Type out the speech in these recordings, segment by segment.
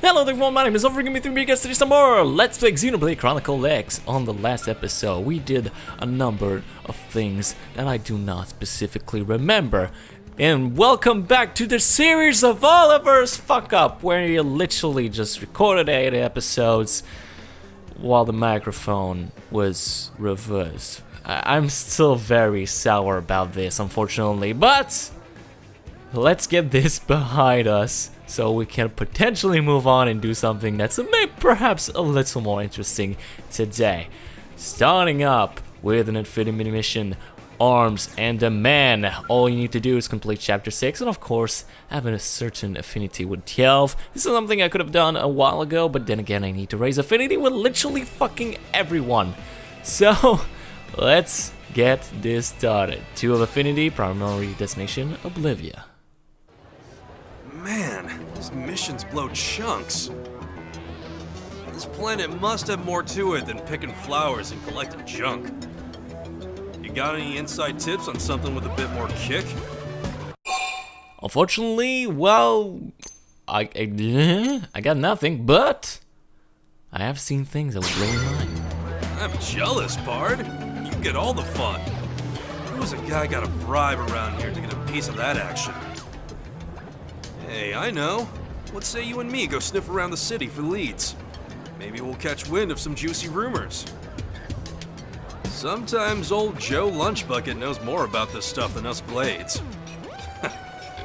Hello everyone, my name is Overgame3 because today some more Let's Play Xenoblade Chronicles X. On the last episode, we did a number of things that I do not specifically remember. And welcome back to the series of Oliver's Fuck Up, where you literally just recorded 8 episodes while the microphone was reversed. I'm still very sour about this, unfortunately, but let's get this behind us so we can potentially move on and do something that's perhaps a little more interesting today. Starting up with an infinity mission, Arms and a Man. All you need to do is complete chapter 6 and of course having a certain affinity with Yelv. This is something I could have done a while ago, but then again I need to raise affinity with literally fucking everyone. So let's get this started. 2 of affinity, primary destination, Oblivia. Man, these missions blow chunks. This planet must have more to it than picking flowers and collecting junk. You got any inside tips on something with a bit more kick? Unfortunately, well, I got nothing, but I have seen things that will blow your mind. I'm jealous, Pard. You get all the fun. Who's a guy got a bribe around here to get a piece of that action? Hey, I know. What say you and me go sniff around the city for leads? Maybe we'll catch wind of some juicy rumors. Sometimes old Joe Lunchbucket knows more about this stuff than us Blades.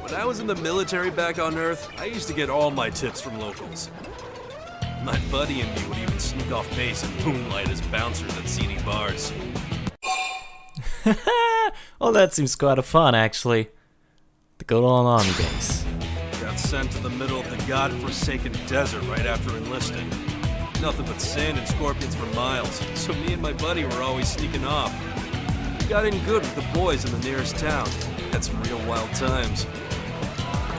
When I was in the military back on Earth, I used to get all my tips from locals. My buddy and me would even sneak off base and moonlight as bouncers at seedy bars. Well, that seems quite a fun, actually. The good old army base. Got sent to the middle of the godforsaken desert right after enlisting. Nothing but sand and scorpions for miles, so me and my buddy were always sneaking off. Got in good with the boys in the nearest town. Had some real wild times.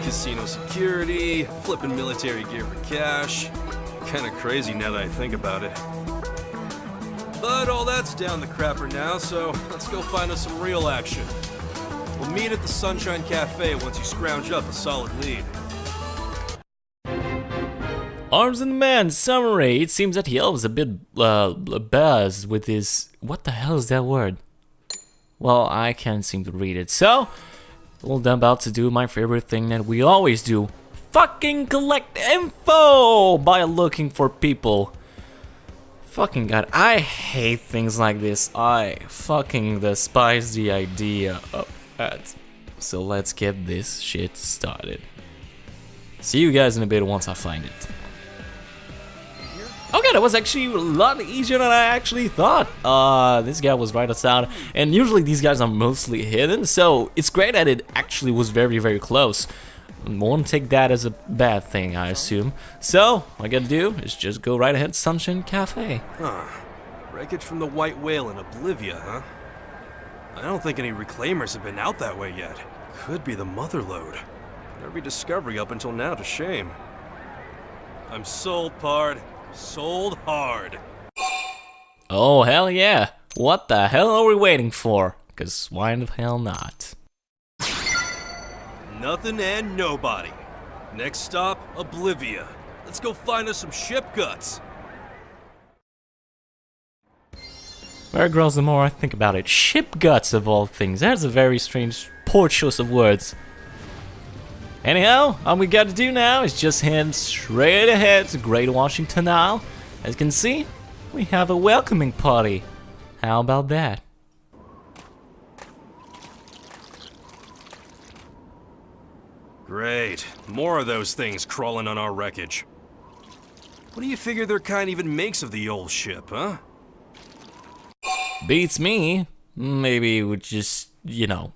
Casino security, flipping military gear for cash. Kinda crazy now that I think about it. But all that's down the crapper now, so let's go find us some real action. We'll meet at the Sunshine Cafe once you scrounge up a solid lead. Arms and Man summary. It seems that Yelv is a bit buzzed with his... What the hell is that word? Well, I can't seem to read it. So, I'm about to do my favorite thing that we always do. Fucking collect info by looking for people. Fucking god, I hate things like this. I fucking despise the idea of that. So let's get this shit started. See you guys in a bit once I find it. Okay, that was actually a lot easier than I actually thought. This guy was right outside, and usually these guys are mostly hidden, so it's great that it actually was very, very close. Won't take that as a bad thing, I assume. So, all I gotta do is just go right ahead, Sunshine Cafe. Huh. Wreckage from the White Whale in Oblivia, huh? I don't think any reclaimers have been out that way yet. Could be the Motherlode. Every discovery up until now to shame. I'm sold, Pard. Sold hard. Oh, hell yeah. What the hell are we waiting for? Because why the hell not? Nothing and nobody. Next stop, Oblivia. Let's go find us some ship guts. Where grows the more I think about it. Ship guts of all things. That's a very strange, poor choice of words. Anyhow, all we got to do now is just head straight ahead to Great Washington Isle. As you can see, we have a welcoming party. How about that? Great. More of those things crawling on our wreckage. What do you figure their kind even makes of the old ship, huh? Beats me. Maybe we just, you know,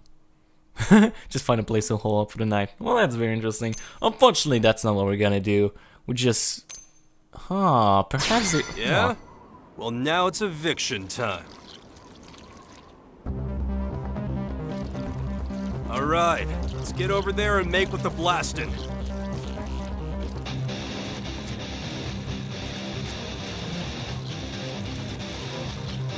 just find a place to hole up for the night. Well, that's very interesting. Unfortunately, that's not what we're gonna do. We just... perhaps it... Yeah? Well, now it's eviction time. Alright, let's get over there and make with the blasting.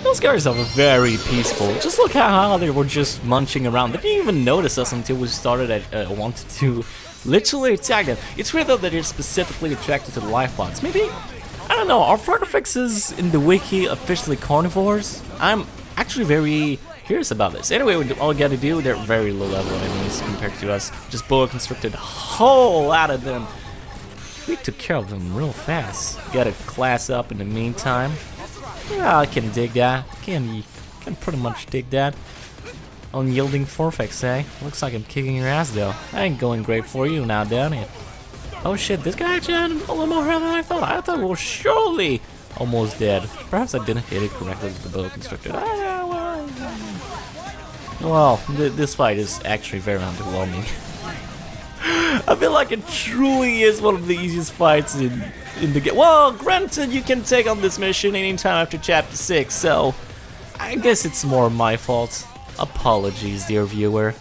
Those guys are very peaceful. Just look how they were just munching around. They didn't even notice us until we started at wanted to literally attack them. It's weird though that they're specifically attracted to the life pods. Maybe, I don't know, are frogifixes in the wiki officially carnivores? I'm actually very curious about this. Anyway, all we gotta do, they're very low level enemies compared to us. Just boa constricted a whole lot of them. We took care of them real fast. Gotta class up in the meantime. Yeah, I can dig that. Can pretty much dig that. Unyielding forfex, eh? Looks like I'm kicking your ass though. I ain't going great for you now, down it. Oh shit, this guy actually had a little more health than I thought. I thought we were surely almost dead. Perhaps I didn't hit it correctly with the boa constrictor. Well, this fight is actually very underwhelming. I feel like it truly is one of the easiest fights in the game. Well, granted, you can take on this mission anytime after Chapter 6, so I guess it's more my fault. Apologies, dear viewer.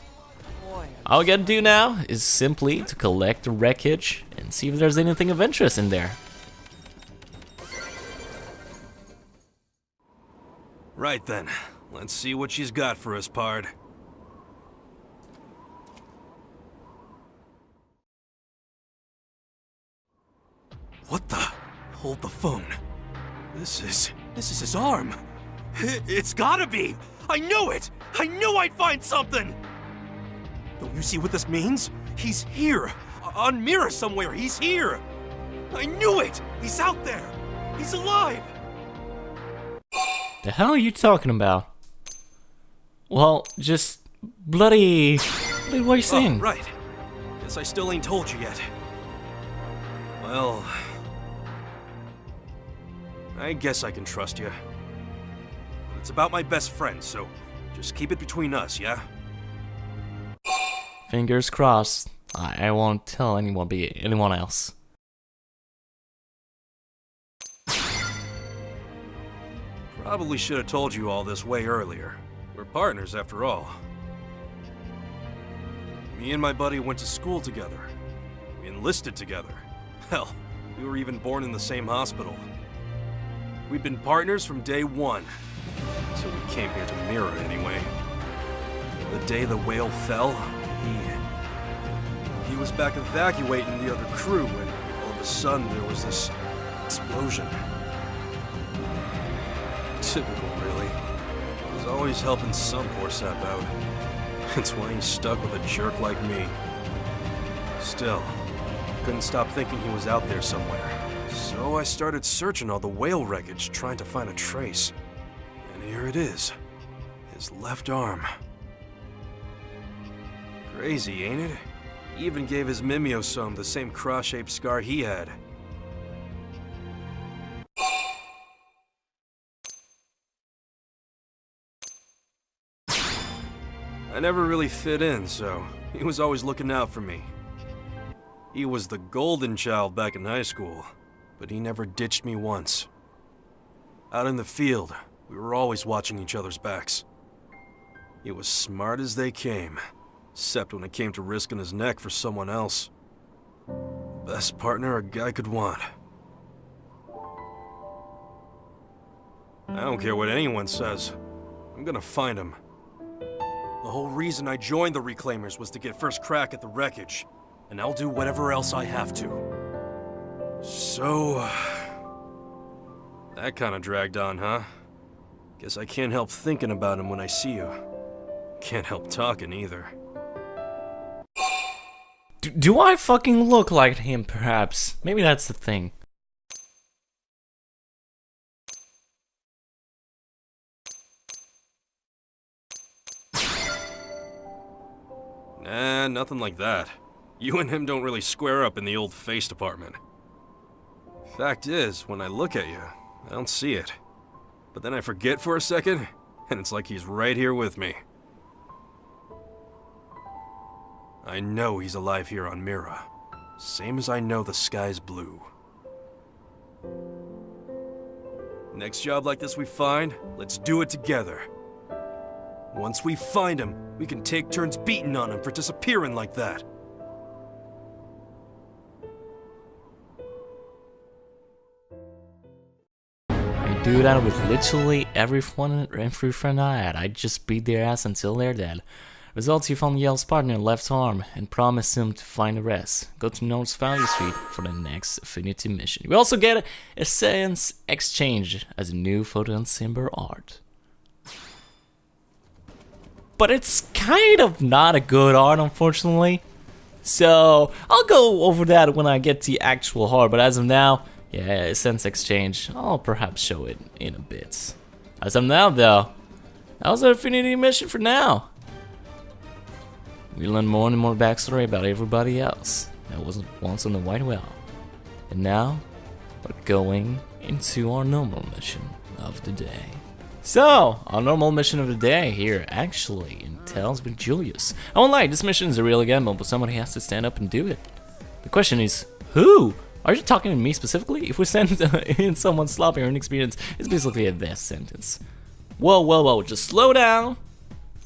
All we gotta do now is simply to collect the wreckage and see if there's anything of interest in there. Right then, let's see what she's got for us, Pard. What the? Hold the phone. This is his arm. It's gotta be! I knew it! I knew I'd find something! Don't you see what this means? He's here! On Mira somewhere, he's here! I knew it! He's out there! He's alive! The hell are you talking about? Well, just bloody what are you saying? Oh, right. Guess I still ain't told you yet. Well, I guess I can trust you. But it's about my best friend, so just keep it between us, yeah? Fingers crossed. I won't tell anyone else. Probably should have told you all this way earlier. We're partners after all. Me and my buddy went to school together. We enlisted together. Hell, we were even born in the same hospital. We've been partners from day one. So we came here to Mira anyway. The day the whale fell, he was back evacuating the other crew when all of a sudden there was this explosion. Typical, really. He's always helping some poor sap out. That's why he's stuck with a jerk like me. Still, couldn't stop thinking he was out there somewhere. So I started searching all the whale wreckage, trying to find a trace. And here it is. His left arm. Crazy, ain't it? He even gave his Mimiosome the same cross-shaped scar he had. I never really fit in, so he was always looking out for me. He was the golden child back in high school, but he never ditched me once. Out in the field, we were always watching each other's backs. He was smart as they came, except when it came to risking his neck for someone else. Best partner a guy could want. I don't care what anyone says. I'm gonna find him. The whole reason I joined the Reclaimers was to get first crack at the wreckage, and I'll do whatever else I have to. So, that kind of dragged on, huh? Guess I can't help thinking about him when I see you. Can't help talking either. Do I fucking look like him, perhaps? Maybe that's the thing. Nah, nothing like that. You and him don't really square up in the old face department. Fact is, when I look at you, I don't see it. But then I forget for a second, and it's like he's right here with me. I know he's alive here on Mira. Same as I know the sky's blue. Next job like this we find, let's do it together. Once we find him, we can take turns beating on him for disappearing like that. I do that with literally every friend I had. I just beat their ass until they're dead. Results: you found Yelv's partner left arm and promised him to find the rest. Go to North Valley Street for the next affinity mission. We also get a Science exchange as a new photo and symbol art. But it's kind of not a good art, unfortunately. So I'll go over that when I get to the actual art, but as of now, yeah, Sense Exchange, I'll perhaps show it in a bit. As of now, though, that was our Affinity mission for now. We learn more and more backstory about everybody else that wasn't once on the White Well. And now, we're going into our normal mission of the day. So, our normal mission of the day here actually entails with Julius. I won't lie, this mission is a real gamble, but somebody has to stand up and do it. The question is, who? Are you talking to me specifically? If we send in someone sloppy or inexperienced, it's basically a death sentence. Whoa, just slow down.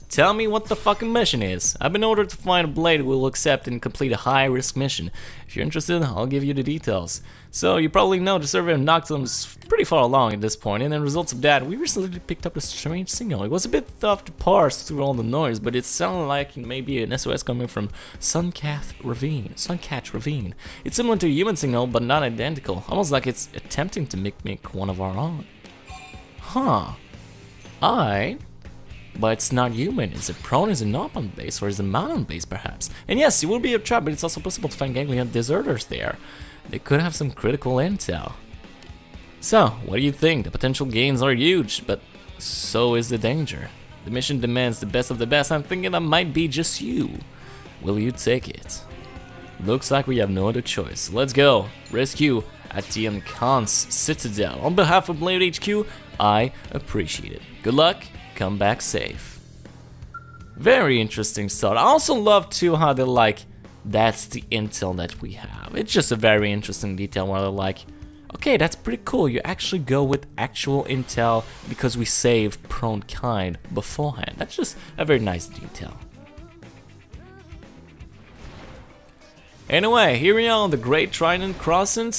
Tell me what the fucking mission is. I've been ordered to find a blade who will accept and complete a high-risk mission. If you're interested, I'll give you the details. So, you probably know the survey of Noctum is pretty far along at this point, and in results of that, we recently picked up a strange signal. It was a bit tough to parse through all the noise, but it sounded like maybe an SOS coming from Suncatch Ravine. It's similar to a human signal, but not identical. Almost like it's attempting to mimic one of our own. Huh. But it's not human. Is it prone? Is it not on base? Or is it mountain base, perhaps? And yes, it will be a trap, but it's also possible to find Ganglion deserters there. They could have some critical intel. So, what do you think? The potential gains are huge, but so is the danger. The mission demands the best of the best. I'm thinking that might be just you. Will you take it? Looks like we have no other choice. Let's go. Rescue at the Khan's Citadel. On behalf of Blade HQ, I appreciate it. Good luck. Come back safe. Very interesting start. I also love too how they're like, that's the intel that we have. It's just a very interesting detail where they're like, okay, that's pretty cool. You actually go with actual intel because we saved prone kind beforehand. That's just a very nice detail. Anyway, here we are on the Great Trident Crossing.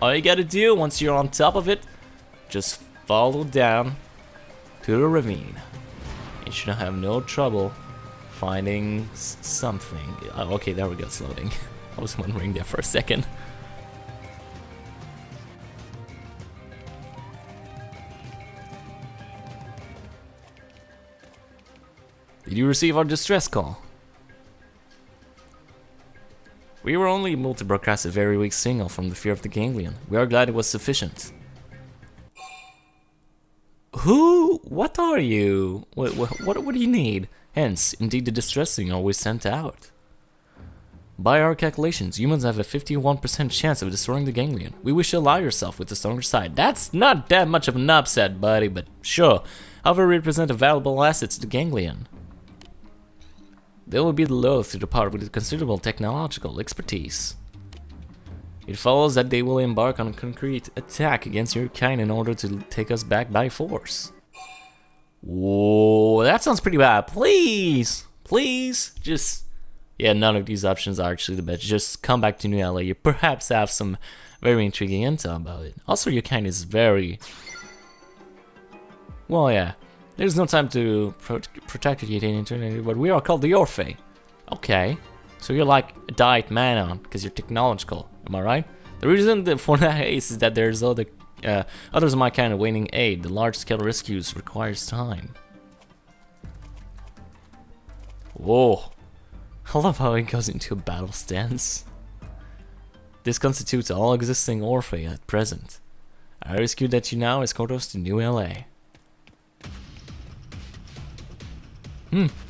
All you gotta do once you're on top of it, just follow down to the ravine. You should have no trouble finding something. Oh, okay, there we go, it's loading. I was wondering there for a second. Did you receive our distress call? We were only able to broadcast a very weak signal from the fear of the Ganglion. We are glad it was sufficient. Who? What are you? What do you need? Hence, indeed the distress signal we sent out. By our calculations, humans have a 51% chance of destroying the Ganglion. We wish to ally yourself with the stronger side. That's not that much of an upset, buddy, but sure. However, we represent a valuable asset to the Ganglion. They will be loath to depart with considerable technological expertise. It follows that they will embark on a concrete attack against your kind in order to take us back by force. Whoa, that sounds pretty bad. Please, just... Yeah, none of these options are actually the best. Just come back to New LA. You perhaps have some very intriguing intel about it. Also, your kind is very... Well, yeah. There's no time to protect it internally, but we are called the Orphe. Okay. So you're like a diet man because you're technological. Am I right? The reason for that is that there's others of my kind awaiting aid. The large-scale rescues requires time. Whoa. I love how it goes into a battle stance. This constitutes all existing Orphe at present. I rescued that you now escort us to New LA.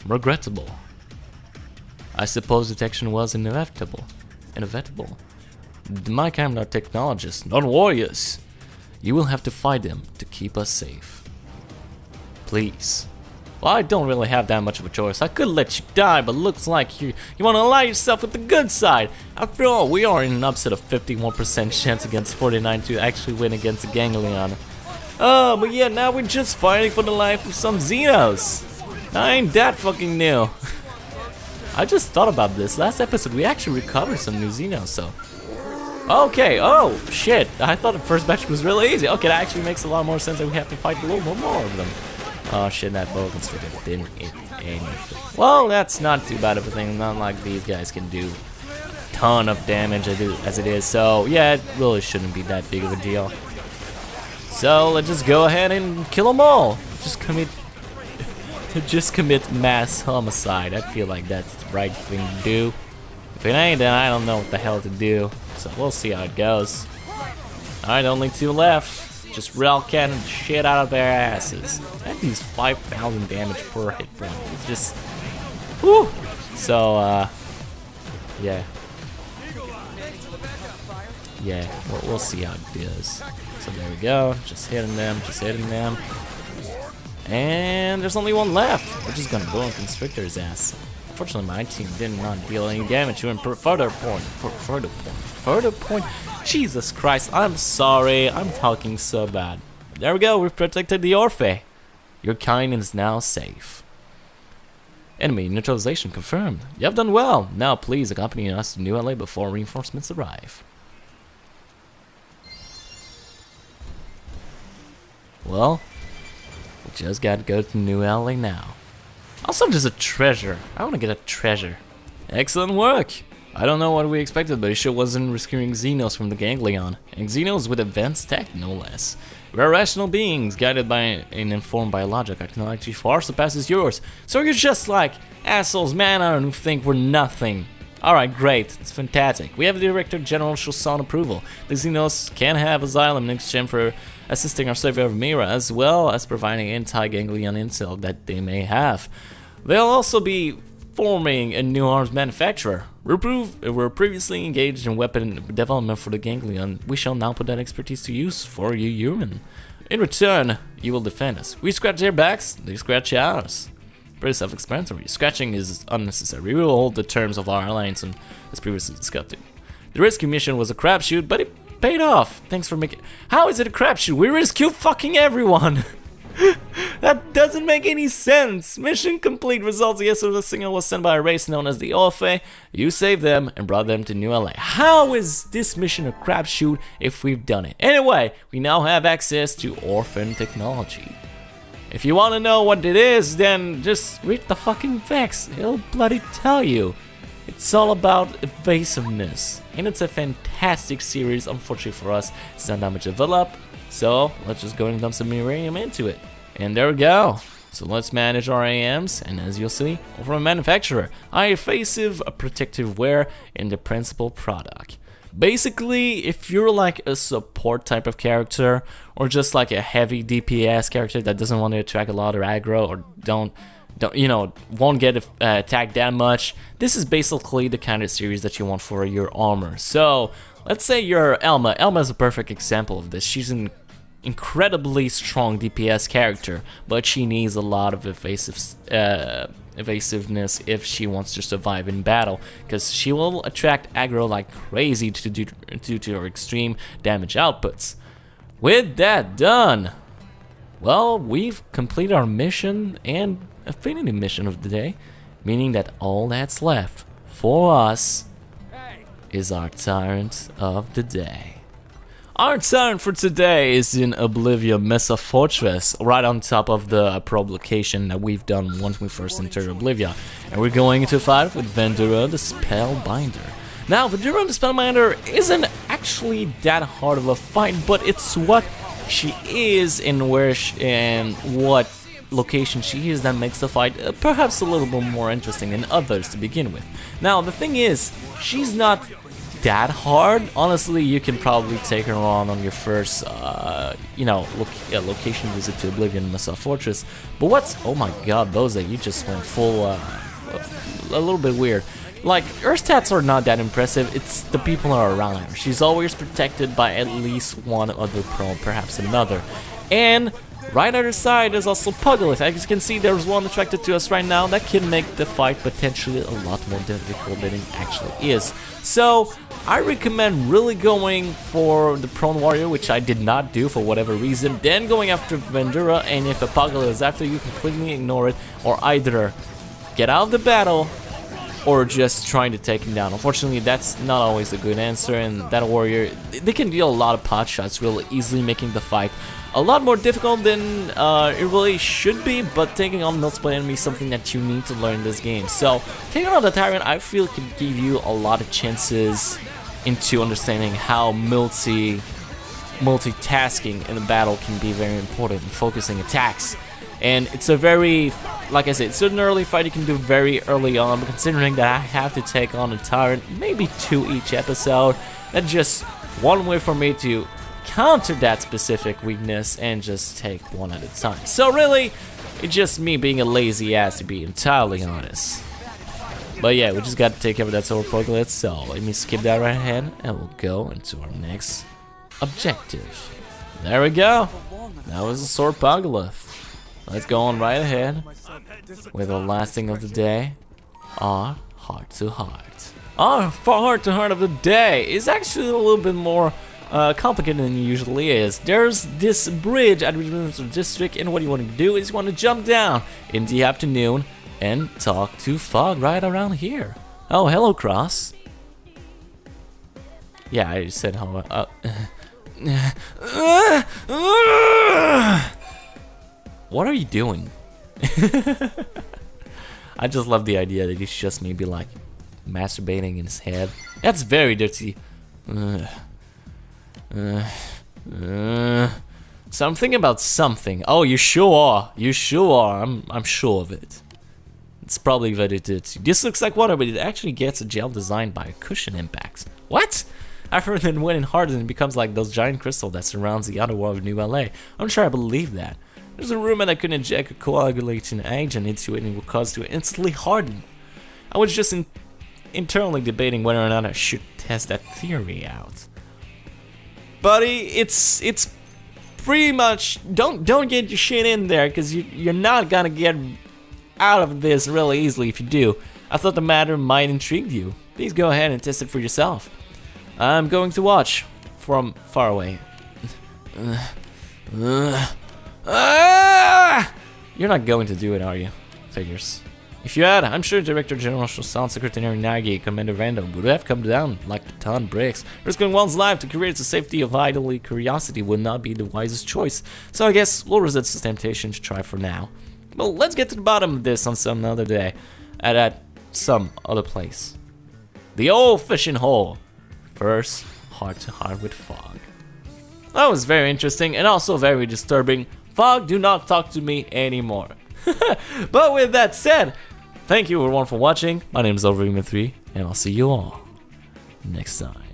Regrettable. I suppose detection was inevitable. My kind are technologists, not warriors. You will have to fight them to keep us safe. Please. Well, I don't really have that much of a choice. I could let you die, but looks like you want to ally yourself with the good side. After all, we are in an upset of 51% chance against 49 to actually win against the Ganglion. Oh, but yeah, now we're just fighting for the life of some Xenos. I ain't that fucking new. I just thought about this. Last episode, we actually recovered some new Xenos, so... Okay, oh, shit. I thought the first batch was really easy. Okay, that actually makes a lot more sense that we have to fight a little more of them. Oh shit, that boa constrictor didn't hit anything. Well, that's not too bad of a thing. Not like these guys can do a ton of damage as it is. So yeah, it really shouldn't be that big of a deal. So let's just go ahead and kill them all. Just commit mass homicide. I feel like that's the right thing to do. If it ain't, then I don't know what the hell to do. So we'll see how it goes. Alright, only 2 left. Just rail cannon the shit out of their asses. That does 5,000 damage per hit point. It's just, whew. So, yeah. Yeah, we'll see how it does. So there we go. Just hitting them, just hitting them. And there's only 1 left. We're just gonna go on Constrictor's ass. Unfortunately, my team did not deal any damage to him per further point. Jesus Christ, I'm sorry. I'm talking so bad. There we go. We've protected the Orphe. Your kind is now safe. Enemy neutralization confirmed. You have done well. Now please accompany us to New LA before reinforcements arrive. Well, we just gotta go to New LA now. Also, there's a treasure. I wanna get a treasure. Excellent work. I don't know what we expected, but it sure wasn't rescuing Xenos from the Ganglion. And Xenos with advanced tech, no less. We're rational beings, guided by and informed by logic. Our technology far surpasses yours. So you're just like assholes, man, I don't think we're nothing. Alright, great. It's fantastic. We have the Director General Shosan approval. The Xenos can have asylum in exchange for assisting our savior of Mira, as well as providing anti-Ganglion intel that they may have. They'll also be forming a new arms manufacturer. We're previously engaged in weapon development for the Ganglion. We shall now put that expertise to use for you human. In return, you will defend us. We scratch their backs, they scratch ours. Pretty self-explanatory. Scratching is unnecessary. We will hold the terms of our alliance and as previously discussed. The rescue mission was a crapshoot, but it paid off. Thanks for making. How is it a crapshoot? We rescued fucking everyone. That doesn't make any sense. Mission complete. Results. Yes, the signal was sent by a race known as the Orphe. You saved them and brought them to New LA. How is this mission a crapshoot if we've done it? Anyway, we now have access to orphan technology. If you want to know what it is, then just read the fucking text. It'll bloody tell you. It's all about evasiveness. And it's a fantastic series. Unfortunately for us, it's not that much developed. So let's just go and dump some uranium into it. And there we go. So let's manage our AMs, and as you'll see, from a manufacturer, evasive protective wear in the principal product. Basically, if you're like a support type of character, or just like a heavy DPS character that doesn't want to attract a lot of aggro, or won't get attacked that much, this is basically the kind of series that you want for your armor. So let's say you're Elma. Elma is a perfect example of this. She's an incredibly strong DPS character, but she needs a lot of evasiveness if she wants to survive in battle, because she will attract aggro like crazy due to her extreme damage outputs. With that done, well, we've completed our mission and affinity mission of the day, meaning that all that's left for us is our tyrant of the day. Our tyrant for today is in Oblivion Mesa Fortress, right on top of the probe location that we've done once we first entered Oblivion. And we're going to fight with Vendura the Spellbinder. Now, Vendura the Spellbinder isn't actually that hard of a fight, but it's what she is and what location she is that makes the fight perhaps a little bit more interesting than others to begin with. Now, the thing is, she's not that hard. Honestly, you can probably take her on your first, location visit to Oblivion Mesa Fortress. But what's... Oh my god, Bose, you just went full, a little bit weird. Like, her stats are not that impressive, it's the people who are around her. She's always protected by at least one other pro, perhaps another. And right at her side is also Puggleth. As you can see, there's one attracted to us right now that can make the fight potentially a lot more difficult than it actually is. So I recommend really going for the prone warrior, which I did not do for whatever reason, then going after Vendura, and if a Puggleth is after you, completely ignore it, or either get out of the battle or just trying to take him down. Unfortunately, that's not always a good answer, and that warrior, they can deal a lot of pot shots really easily, making the fight a lot more difficult than it really should be, but taking on multiple enemies is something that you need to learn in this game. So, taking on the Tyrant, I feel, can give you a lot of chances into understanding how multitasking in the battle can be very important in focusing attacks. And it's a very, like I said, it's an early fight you can do very early on, but considering that I have to take on a Tyrant, maybe 2 each episode, that's just one way for me to counter that specific weakness and just take one at a time. So really, it's just me being a lazy ass, to be entirely honest. But yeah, we just got to take care of that Sword Puglet, so let me skip that right ahead and we'll go into our next objective. There we go. That was a Sword Puglet. Let's go on right ahead with the last thing of the day, our heart to heart. Our heart to heart of the day is actually a little bit more complicated than it usually is. There's this bridge at the district, and what you want to do is you want to jump down in the afternoon and talk to Fog right around here. Oh, hello, Cross. Yeah, I said hello. What are you doing? I just love the idea that he's just maybe like masturbating in his head. That's very dirty. So I'm thinking about something. Oh, you sure are. You sure are. I'm sure of it. It's probably very dirty. This looks like water, but it actually gets a gel designed by cushion impacts. What? I've heard that when it hardens, it becomes like those giant crystals that surrounds the outer wall of New LA. I'm sure I believe that. There's a rumor that could inject a coagulating agent into it and it will cause it to instantly harden. I was just internally debating whether or not I should test that theory out. Buddy, it's pretty much don't get your shit in there, because you're not gonna get out of this really easily if you do. I thought the matter might intrigue you. Please go ahead and test it for yourself. I'm going to watch from far away. You're not going to do it, are you? Figures. If you had, I'm sure Director General Sound Secretary Nagi, Commander Random would have come down like a ton of bricks. Risking one's life to create the safety of idly curiosity would not be the wisest choice. So I guess we'll resist the temptation to try for now. But let's get to the bottom of this on some other day, at some other place. The old fishing hole. First, heart to heart with Fog. That was very interesting and also very disturbing. Fog, do not talk to me anymore. But with that said, thank you everyone for watching. My name is Overhuman3, and I'll see you all next time.